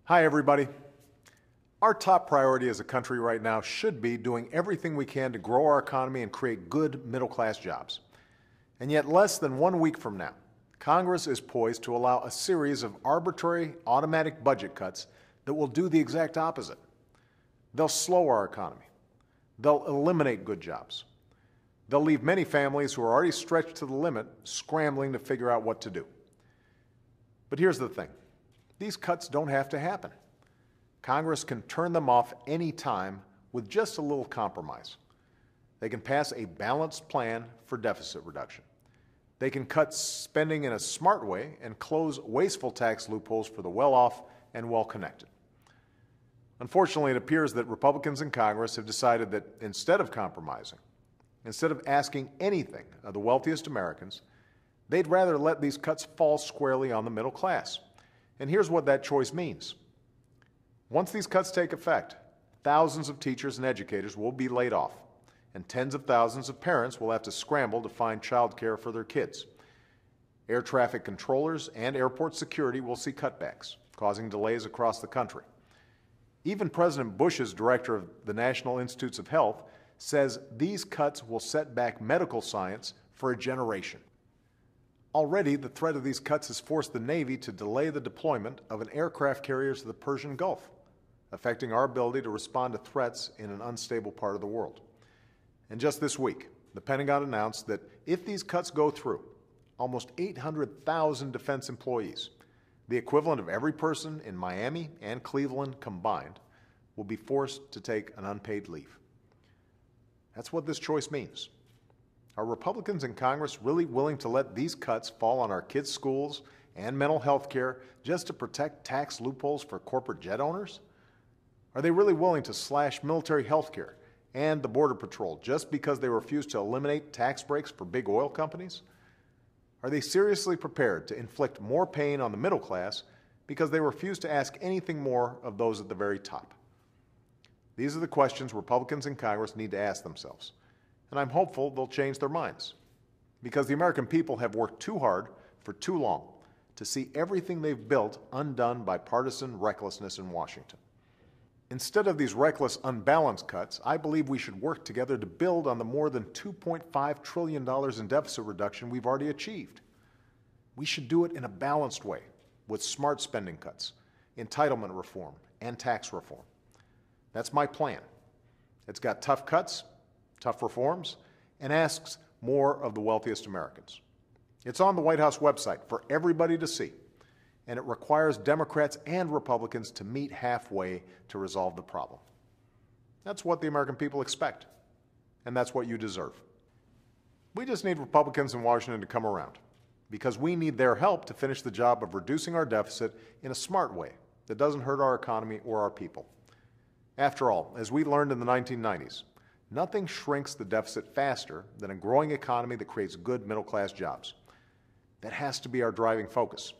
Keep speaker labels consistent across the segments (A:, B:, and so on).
A: Hi, everybody. Our top priority as a country right now should be doing everything we can to grow our economy and create good middle-class jobs. And yet, less than 1 week from now, Congress is poised to allow a series of arbitrary, automatic budget cuts that will do the exact opposite. They'll slow our economy. They'll eliminate good jobs. They'll leave many families who are already stretched to the limit scrambling to figure out what to do. But here's the thing. These cuts don't have to happen. Congress can turn them off any time with just a little compromise. They can pass a balanced plan for deficit reduction. They can cut spending in a smart way and close wasteful tax loopholes for the well-off and well-connected. Unfortunately, it appears that Republicans in Congress have decided that instead of compromising, instead of asking anything of the wealthiest Americans, they'd rather let these cuts fall squarely on the middle class. And here's what that choice means. Once these cuts take effect, thousands of teachers and educators will be laid off, and tens of thousands of parents will have to scramble to find child care for their kids. Air traffic controllers and airport security will see cutbacks, causing delays across the country. Even President Bush's director of the National Institutes of Health says these cuts will set back medical science for a generation. Already, the threat of these cuts has forced the Navy to delay the deployment of an aircraft carrier to the Persian Gulf, affecting our ability to respond to threats in an unstable part of the world. And just this week, the Pentagon announced that if these cuts go through, almost 800,000 defense employees, the equivalent of every person in Miami and Cleveland combined, will be forced to take an unpaid leave. That's what this choice means. Are Republicans in Congress really willing to let these cuts fall on our kids' schools and mental health care just to protect tax loopholes for corporate jet owners? Are they really willing to slash military health care and the Border Patrol just because they refuse to eliminate tax breaks for big oil companies? Are they seriously prepared to inflict more pain on the middle class because they refuse to ask anything more of those at the very top? These are the questions Republicans in Congress need to ask themselves. And I'm hopeful they'll change their minds, because the American people have worked too hard for too long to see everything they've built undone by partisan recklessness in Washington. Instead of these reckless, unbalanced cuts, I believe we should work together to build on the more than $2.5 trillion in deficit reduction we've already achieved. We should do it in a balanced way, with smart spending cuts, entitlement reform, and tax reform. That's my plan. It's got tough cuts, tough reforms, and asks more of the wealthiest Americans. It's on the White House website for everybody to see, and it requires Democrats and Republicans to meet halfway to resolve the problem. That's what the American people expect, and that's what you deserve. We just need Republicans in Washington to come around, because we need their help to finish the job of reducing our deficit in a smart way that doesn't hurt our economy or our people. After all, as we learned in the 1990s, nothing shrinks the deficit faster than a growing economy that creates good middle-class jobs. That has to be our driving focus.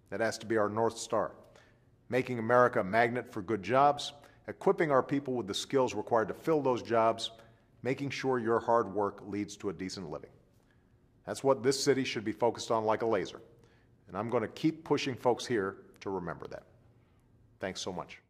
A: That has to be our North Star. Making America a magnet for good jobs, equipping our people with the skills required to fill those jobs, making sure your hard work leads to a decent living. That's what this city should be focused on like a laser. And I'm going to keep pushing folks here to remember that. Thanks so much.